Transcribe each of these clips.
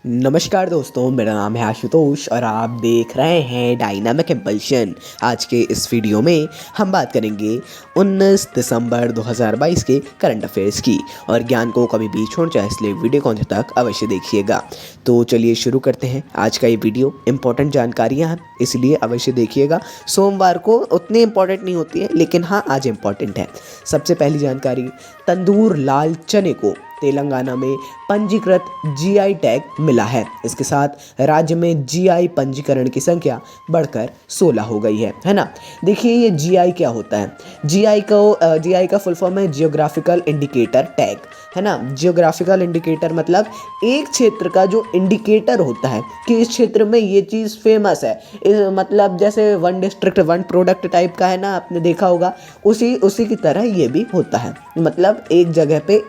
नमस्कार दोस्तों, मेरा नाम है आशुतोष और आप देख रहे हैं डायनामिक इम्पल्शन। आज के इस वीडियो में हम बात करेंगे 19 दिसंबर 2022 के करंट अफेयर्स की। और ज्ञान को कभी बीच छोड़ जाए, इसलिए वीडियो को अंत तक अवश्य देखिएगा। तो चलिए शुरू करते हैं। आज का ये वीडियो इंपॉर्टेंट जानकारियाँ हैं, इसलिए अवश्य देखिएगा। सोमवार को उतनी इंपॉर्टेंट नहीं होती है, लेकिन हाँ आज इंपॉर्टेंट है। सबसे पहली जानकारी, तंदूर लाल चने को तेलंगाना में पंजीकृत जीआई टैग मिला है। इसके साथ राज्य में जीआई पंजीकरण की संख्या बढ़कर 16 हो गई है ना। देखिए ये जीआई क्या होता है। जीआई का फुल फॉर्म है जियोग्राफिकल इंडिकेटर टैग, है ना। जियोग्राफिकल इंडिकेटर मतलब एक क्षेत्र का जो इंडिकेटर होता है कि इस क्षेत्र में ये चीज़ फेमस है। मतलब जैसे one district one product type का है ना, आपने देखा होगा। उसी की तरह ये भी होता है। मतलब एक जगह पे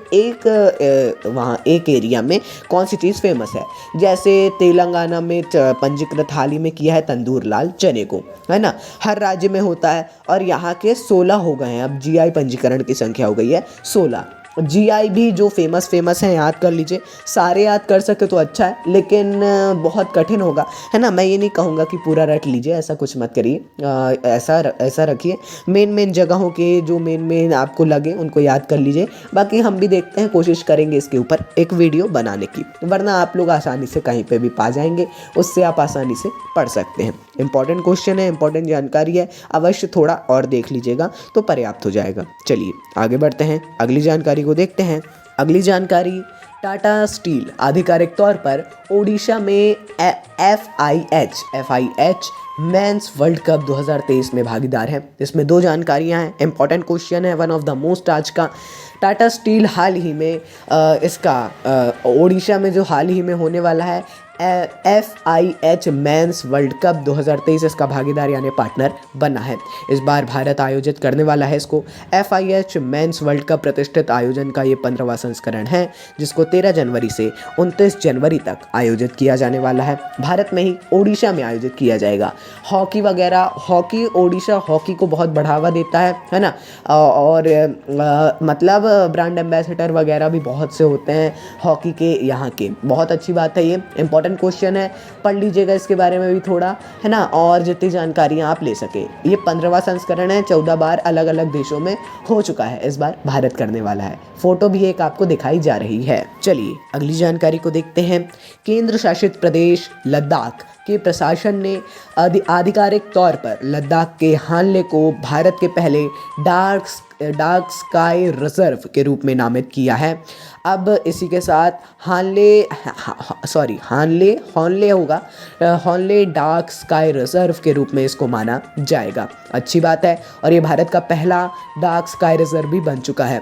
वहाँ एक एरिया में कौन सी चीज़ फेमस है। जैसे तेलंगाना में पंजीकृत हाल ही में किया है तंदूर लाल चने को, है ना। हर राज्य में होता है और यहाँ के 16 हो गए हैं। अब जीआई पंजीकरण की संख्या हो गई है 16। जीआई भी जो फेमस हैं याद कर लीजिए। सारे याद कर सके तो अच्छा है, लेकिन बहुत कठिन होगा, है ना। मैं ये नहीं कहूँगा कि पूरा रट लीजिए, ऐसा कुछ मत करिए। ऐसा रखिए, मेन जगहों के जो मेन आपको लगे उनको याद कर लीजिए। बाकी हम भी देखते हैं, कोशिश करेंगे इसके ऊपर एक वीडियो बनाने की, वरना आप लोग आसानी से कहीं पे भी पा जाएंगे, उससे आप आसानी से पढ़ सकते हैं। इंपॉर्टेंट क्वेश्चन है, इंपॉर्टेंट जानकारी है, अवश्य थोड़ा और देख लीजिएगा तो पर्याप्त हो जाएगा। चलिए आगे बढ़ते हैं, अगली जानकारी को देखते हैं। अगली जानकारी, टाटा स्टील आधिकारिक तौर पर ओडिशा में FIH मेंस वर्ल्ड कप 2023 में भागीदार है। इसमें दो जानकारियां हैं, इंपॉर्टेंट क्वेश्चन है, वन ऑफ द मोस्ट आज का। टाटा स्टील हाल ही में ओडिशा में जो हाल ही में होने वाला है FIH मेंस वर्ल्ड कप 2023 इसका भागीदार यानी पार्टनर बना है। इस बार भारत आयोजित करने वाला है इसको। FIH मेंस वर्ल्ड कप प्रतिष्ठित आयोजन का ये 15वां संस्करण है, जिसको 13 जनवरी से 29 जनवरी तक आयोजित किया जाने वाला है। भारत में ही ओडिशा में आयोजित किया जाएगा। हॉकी वगैरह, ओडिशा हॉकी को बहुत बढ़ावा देता है ना। और मतलब ब्रांड एम्बेसडर वगैरह भी बहुत से होते हैं हॉकी के यहाँ के। बहुत अच्छी बात है, ये इंपॉर्टेंट क्वेश्चन है, पढ़ लीजिएगा इसके बारे में भी थोड़ा, है ना। और जितनी जानकारियाँ आप ले सके। ये 15वां संस्करण है, 14 बार अलग अलग देशों में हो चुका है, इस बार भारत करने वाला है। फोटो भी एक आपको दिखाई जा रही है। चलिए अगली जानकारी को देखते हैं। केंद्र शासित प्रदेश लद्दाख के प्रशासन ने आधिकारिक तौर पर लद्दाख के हानले को भारत के पहले डार्क स्काई रिजर्व के रूप में नामित किया है। अब इसी के साथ हानले डार्क स्काई रिजर्व के रूप में इसको माना जाएगा। अच्छी बात है, और ये भारत का पहला डार्क स्काई रिजर्व भी बन चुका है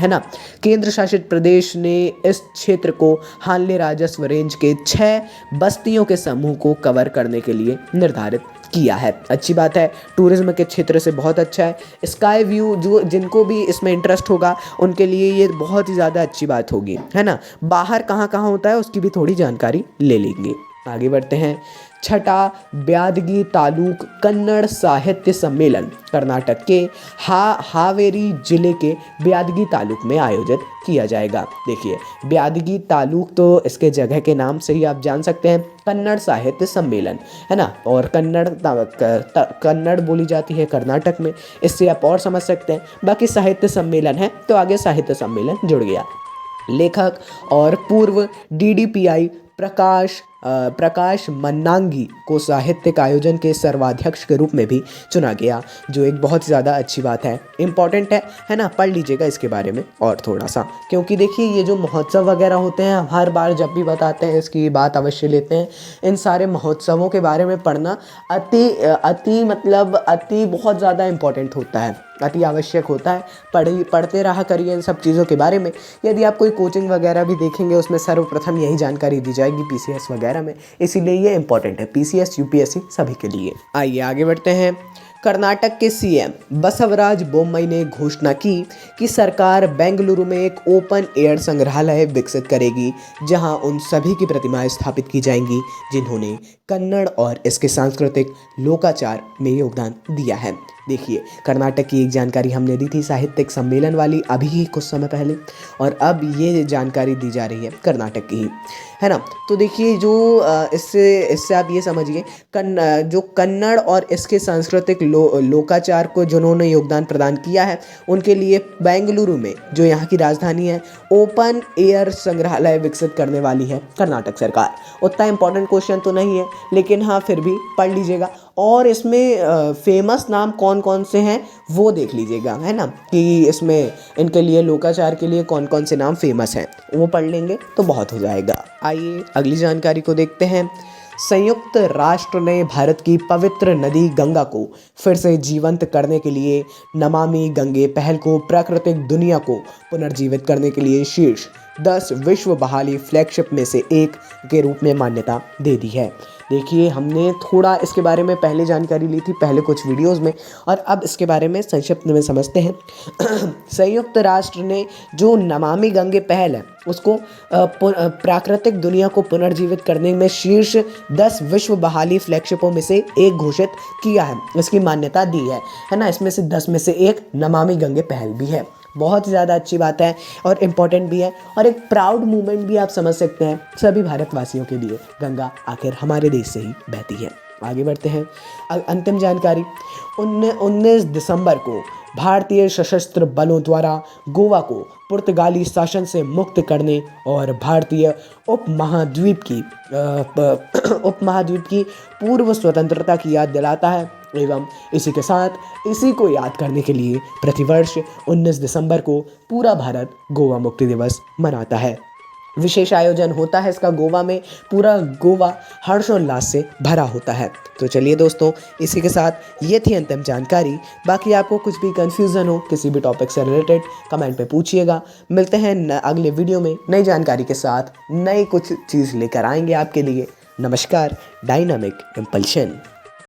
ना। केंद्र शासित प्रदेश ने इस क्षेत्र को हानले राजस्व रेंज के 6 बस्तियों के समूह को कवर करने के लिए निर्धारित किया है। अच्छी बात है, टूरिज्म के क्षेत्र से बहुत अच्छा है। स्काई व्यू जो जिनको भी इसमें इंटरेस्ट होगा उनके लिए ये बहुत ही ज़्यादा अच्छी बात होगी, है ना। बाहर कहाँ कहाँ होता है उसकी भी थोड़ी जानकारी ले लेंगे। आगे बढ़ते हैं। छठा ब्यादगी तालुक कन्नड़ साहित्य सम्मेलन कर्नाटक के हावेरी जिले के ब्यादगी तालुक में आयोजित किया जाएगा। देखिए ब्यादगी तालुक तो इसके जगह के नाम से ही आप जान सकते हैं, कन्नड़ साहित्य सम्मेलन, है ना। और कन्नड़ बोली जाती है कर्नाटक में, इससे आप और समझ सकते हैं। बाकी साहित्य सम्मेलन है तो आगे साहित्य सम्मेलन जुड़ गया। लेखक और पूर्व DDPI प्रकाश मन्नांगी को साहित्यिक आयोजन के सर्वाध्यक्ष के रूप में भी चुना गया, जो एक बहुत ही ज़्यादा अच्छी बात है, इम्पॉर्टेंट है ना। पढ़ लीजिएगा इसके बारे में और थोड़ा सा, क्योंकि देखिए ये जो महोत्सव वगैरह होते हैं, हर बार जब भी बताते हैं इसकी बात अवश्य लेते हैं। इन सारे महोत्सवों के बारे में पढ़ना अति बहुत ज़्यादा इम्पॉर्टेंट होता है, अति आवश्यक होता है। पढ़ते रहा करिए इन सब चीज़ों के बारे में। यदि आप कोई कोचिंग वगैरह भी देखेंगे, उसमें सर्वप्रथम यही जानकारी दी जाएगी PCS वगैरह में, इसीलिए ये इंपॉर्टेंट है, PCS UPSC सभी के लिए। आइए आगे बढ़ते हैं। कर्नाटक के CM बसवराज बोम्मई ने घोषणा की कि सरकार बेंगलुरु में एक ओपन एयर संग्रहालय विकसित करेगी, जहां उन सभी की प्रतिमाएं स्थापित की जाएंगी जिन्होंने कन्नड़ और इसके सांस्कृतिक लोकाचार में योगदान दिया है। देखिए, कर्नाटक की एक जानकारी हमने दी थी साहित्यिक सम्मेलन वाली अभी ही कुछ समय पहले, और अब ये जानकारी दी जा रही है कर्नाटक की ही, है ना। तो देखिए जो इससे इससे आप ये समझिए, जो कन्नड़ और इसके सांस्कृतिक लोकाचार को जिन्होंने योगदान प्रदान किया है, उनके लिए बेंगलुरु में, जो यहाँ की राजधानी है, ओपन एयर संग्रहालय विकसित करने वाली है कर्नाटक सरकार। उतना इंपॉर्टेंट क्वेश्चन तो नहीं है, लेकिन हाँ फिर भी पढ़ लीजिएगा। और इसमें फेमस नाम कौन कौन से हैं वो देख लीजिएगा, है ना, कि इसमें इनके लिए लोकाचार के लिए कौन कौन से नाम फेमस हैं, वो पढ़ लेंगे तो बहुत हो जाएगा। आइए अगली जानकारी को देखते हैं। संयुक्त राष्ट्र ने भारत की पवित्र नदी गंगा को फिर से जीवंत करने के लिए नमामि गंगे पहल को प्राकृतिक दुनिया को पुनर्जीवित करने के लिए शीर्ष 10 विश्व बहाली फ्लैगशिप में से एक के रूप में मान्यता दे दी है। देखिए, हमने थोड़ा इसके बारे में पहले जानकारी ली थी पहले कुछ वीडियोस में, और अब इसके बारे में संक्षिप्त में समझते हैं। संयुक्त राष्ट्र ने जो नमामि गंगे पहल है उसको प्राकृतिक दुनिया को पुनर्जीवित करने में शीर्ष 10 विश्व बहाली फ्लैगशिपों में से एक घोषित किया है, इसकी मान्यता दी है ना। इसमें से 10 में से एक नमामि गंगे पहल भी है। बहुत ज़्यादा अच्छी बात है और इम्पॉर्टेंट भी है, और एक प्राउड मूवमेंट भी आप समझ सकते हैं सभी भारतवासियों के लिए। गंगा आखिर हमारे देश से ही बहती है। आगे बढ़ते हैं। अंतिम जानकारी, 19 दिसंबर को भारतीय सशस्त्र बलों द्वारा गोवा को पुर्तगाली शासन से मुक्त करने और भारतीय उपमहाद्वीप की पूर्व स्वतंत्रता की याद दिलाता है, एवं इसी के साथ इसी को याद करने के लिए प्रतिवर्ष 19 दिसंबर को पूरा भारत गोवा मुक्ति दिवस मनाता है। विशेष आयोजन होता है इसका गोवा में, पूरा गोवा हर्षोल्लास से भरा होता है। तो चलिए दोस्तों, इसी के साथ ये थी अंतिम जानकारी। बाकी आपको कुछ भी कन्फ्यूज़न हो किसी भी टॉपिक से रिलेटेड, कमेंट पे पूछिएगा। मिलते हैं अगले वीडियो में नई जानकारी के साथ, नई कुछ चीज़ लेकर आएंगे आपके लिए। नमस्कार, डायनामिक इम्पल्शन।